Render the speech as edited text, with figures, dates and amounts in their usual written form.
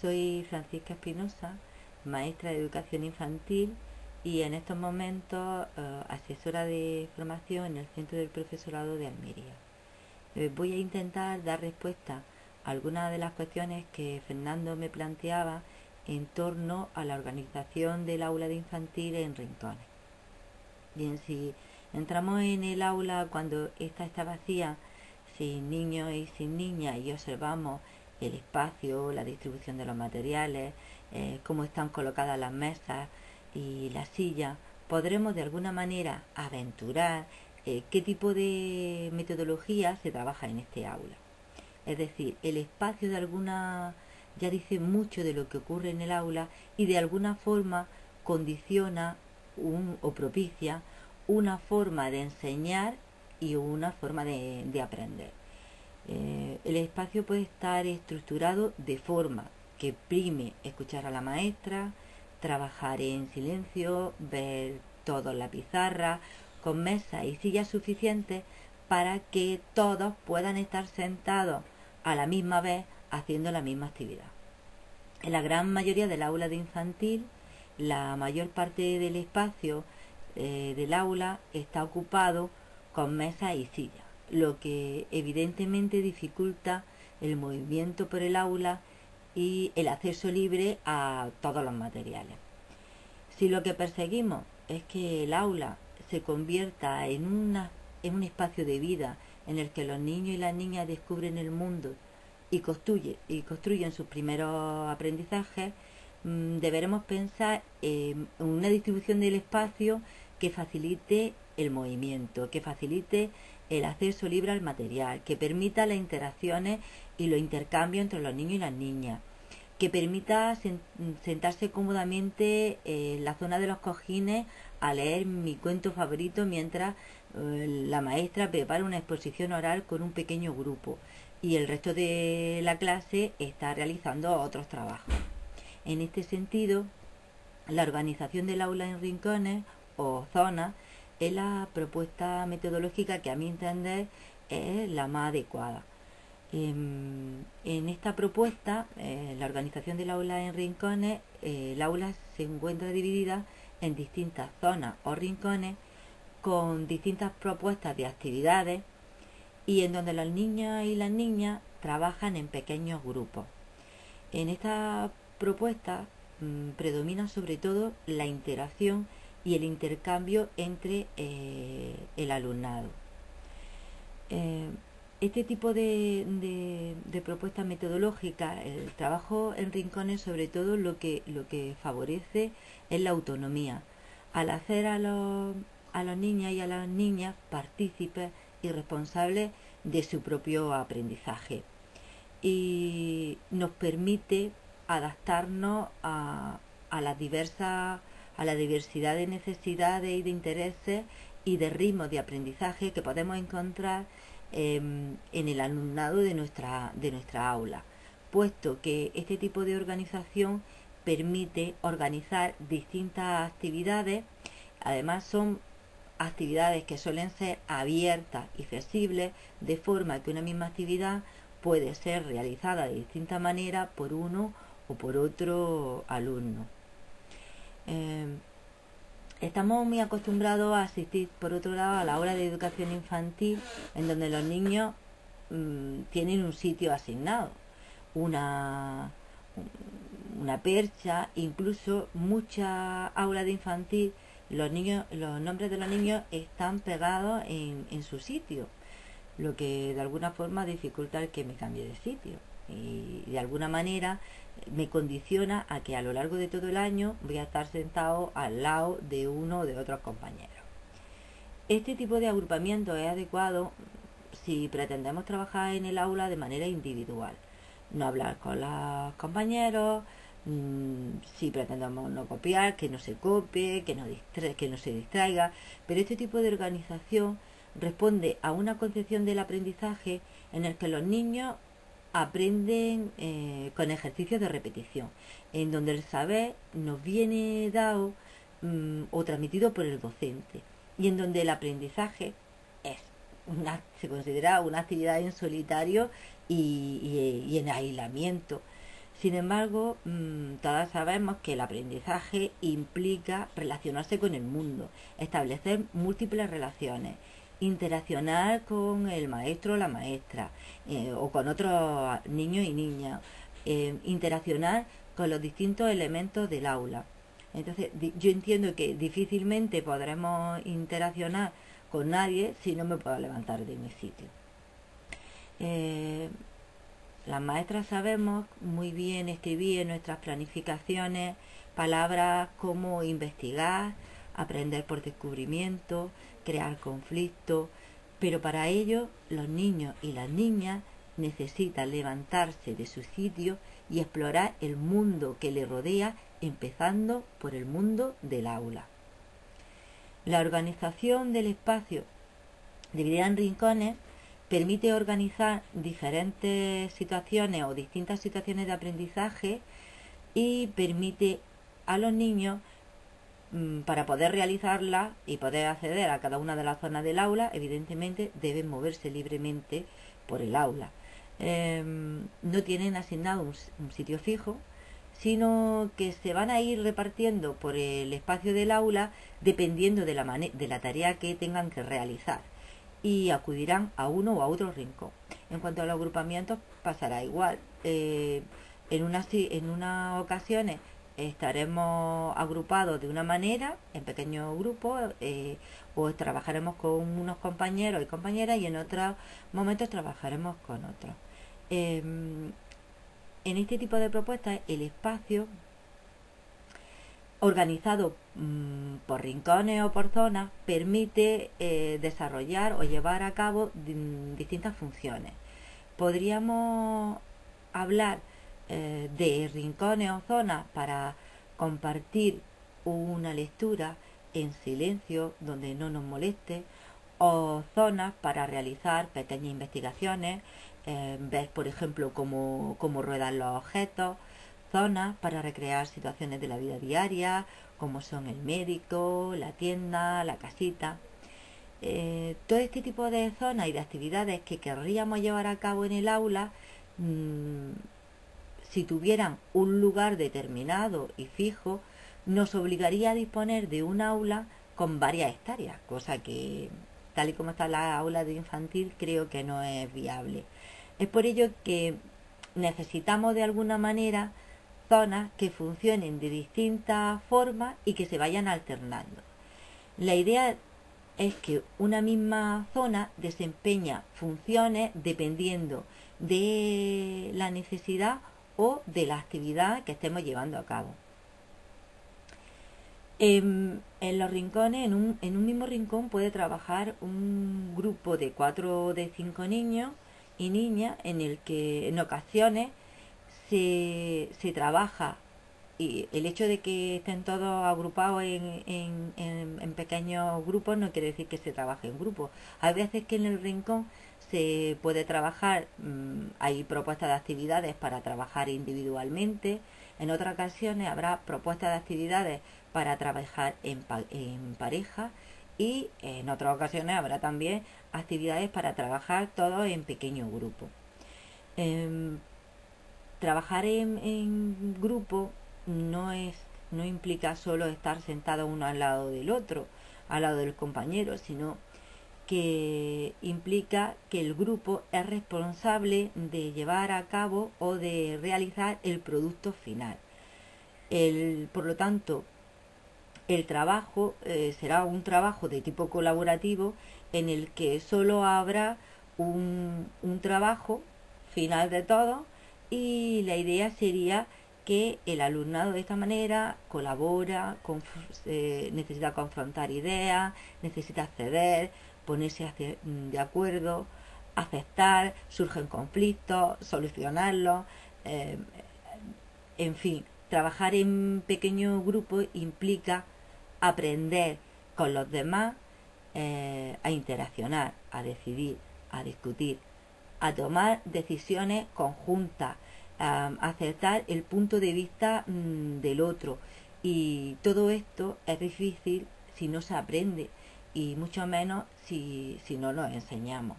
soy Francisca Espinosa, maestra de educación infantil y en estos momentos asesora de formación en el Centro del Profesorado de Almería. Voy a intentar dar respuesta a algunas de las cuestiones que Fernando me planteaba en torno a la organización del aula de infantil en Rincones. Bien, si entramos en el aula cuando ésta está vacía, sin niños y sin niñas, y observamos el espacio, la distribución de los materiales, cómo están colocadas las mesas y las sillas, podremos de alguna manera aventurar qué tipo de metodología se trabaja en este aula. Es decir, el espacio de alguna ya dice mucho de lo que ocurre en el aula y de alguna forma condiciona o propicia una forma de enseñar y una forma de aprender. El espacio puede estar estructurado de forma que prime escuchar a la maestra, trabajar en silencio, ver todo en la pizarra, con mesas y sillas suficientes para que todos puedan estar sentados a la misma vez haciendo la misma actividad. En la gran mayoría del aula de infantil, la mayor parte del espacio del aula está ocupado con mesas y sillas, lo que evidentemente dificulta el movimiento por el aula y el acceso libre a todos los materiales. Si lo que perseguimos es que el aula se convierta en un espacio de vida en el que los niños y las niñas descubren el mundo y construyen sus primeros aprendizajes, deberemos pensar en una distribución del espacio que facilite el movimiento, que facilite el acceso libre al material, que permita las interacciones y los intercambios entre los niños y las niñas, que permita sentarse cómodamente en la zona de los cojines a leer mi cuento favorito mientras la maestra prepara una exposición oral con un pequeño grupo y el resto de la clase está realizando otros trabajos. En este sentido, la organización del aula en rincones o zonas es la propuesta metodológica que a mi entender es la más adecuada. En esta propuesta, la organización del aula en rincones, el aula se encuentra dividida en distintas zonas o rincones con distintas propuestas de actividades y en donde los niños y las niñas trabajan en pequeños grupos. En esta propuesta predomina sobre todo la interacción y el intercambio entre el alumnado. Este tipo de propuestas metodológicas, el trabajo en rincones sobre todo lo que favorece es la autonomía, al hacer a los niños y a las niñas partícipes y responsables de su propio aprendizaje y nos permite adaptarnos a la diversidad de necesidades y de intereses y de ritmos de aprendizaje que podemos encontrar en el alumnado de nuestra aula, puesto que este tipo de organización permite organizar distintas actividades. Además son actividades que suelen ser abiertas y flexibles, de forma que una misma actividad puede ser realizada de distinta manera por uno o por otro alumno. Estamos muy acostumbrados a asistir, por otro lado, a la hora de educación infantil, en donde los niños tienen un sitio asignado, una percha, incluso muchas aulas de infantil, los nombres de los niños están pegados en su sitio, lo que de alguna forma dificulta el que me cambie de sitio y de alguna manera me condiciona a que a lo largo de todo el año voy a estar sentado al lado de uno o de otros compañeros. Este tipo de agrupamiento es adecuado si pretendemos trabajar en el aula de manera individual, no hablar con los compañeros, si pretendemos no copiar, que no se copie, que no se distraiga, pero este tipo de organización responde a una concepción del aprendizaje en el que los niños aprenden con ejercicios de repetición, en donde el saber nos viene dado o transmitido por el docente y en donde el aprendizaje se considera una actividad en solitario y en aislamiento. Sin embargo, todas sabemos que el aprendizaje implica relacionarse con el mundo, establecer múltiples relaciones, interaccionar con el maestro o la maestra, o con otros niños y niñas, interaccionar con los distintos elementos del aula. Entonces, yo entiendo que difícilmente podremos interaccionar con nadie si no me puedo levantar de mi sitio. Las maestras sabemos muy bien escribir en nuestras planificaciones palabras como investigar, aprender por descubrimiento, crear conflictos, pero para ello los niños y las niñas necesitan levantarse de su sitio y explorar el mundo que les rodea, empezando por el mundo del aula. La organización del espacio dividida en rincones permite organizar diferentes situaciones o distintas situaciones de aprendizaje y permite a los niños, para poder realizarlas y poder acceder a cada una de las zonas del aula, evidentemente deben moverse libremente por el aula. No tienen asignado un sitio fijo, sino que se van a ir repartiendo por el espacio del aula dependiendo de la tarea que tengan que realizar, y acudirán a uno o a otro rincón. En cuanto a los agrupamientos, pasará igual. En unas ocasiones estaremos agrupados de una manera, en pequeños grupos, o trabajaremos con unos compañeros y compañeras, y en otros momentos trabajaremos con otros. En este tipo de propuestas, el espacio organizado por rincones o por zonas permite desarrollar o llevar a cabo distintas funciones. Podríamos hablar de rincones o zonas para compartir una lectura en silencio donde no nos moleste, o zonas para realizar pequeñas investigaciones, ver por ejemplo cómo ruedan los objetos, zonas para recrear situaciones de la vida diaria, como son el médico, la tienda, la casita. Todo este tipo de zonas y de actividades que querríamos llevar a cabo en el aula, si tuvieran un lugar determinado y fijo, nos obligaría a disponer de un aula con varias hectáreas, cosa que, tal y como está la aula de infantil, creo que no es viable. Es por ello que necesitamos de alguna manera zonas que funcionen de distintas formas y que se vayan alternando. La idea es que una misma zona desempeña funciones dependiendo de la necesidad o de la actividad que estemos llevando a cabo. En los rincones, en un mismo rincón puede trabajar un grupo de 4 o de 5 niños y niñas, en el que en ocasiones se trabaja, y el hecho de que estén todos agrupados en pequeños grupos no quiere decir que se trabaje en grupos. Hay veces que en el rincón se puede trabajar, hay propuestas de actividades para trabajar individualmente. En otras ocasiones habrá propuestas de actividades para trabajar en pareja, y en otras ocasiones habrá también actividades para trabajar todos en pequeños grupos. Trabajar en grupo no implica solo estar sentado uno al lado del otro, al lado del compañero, sino que implica que el grupo es responsable de llevar a cabo o de realizar el producto final. Por lo tanto, el trabajo será un trabajo de tipo colaborativo, en el que solo habrá un trabajo final de todo, y la idea sería que el alumnado de esta manera colabora, necesita confrontar ideas, necesita ceder, ponerse de acuerdo, aceptar, surgen conflictos, solucionarlos, en fin, trabajar en pequeños grupos implica aprender con los demás, a interaccionar, a decidir, a discutir, a tomar decisiones conjuntas, a aceptar el punto de vista del otro. Y todo esto es difícil si no se aprende, y mucho menos si no lo enseñamos.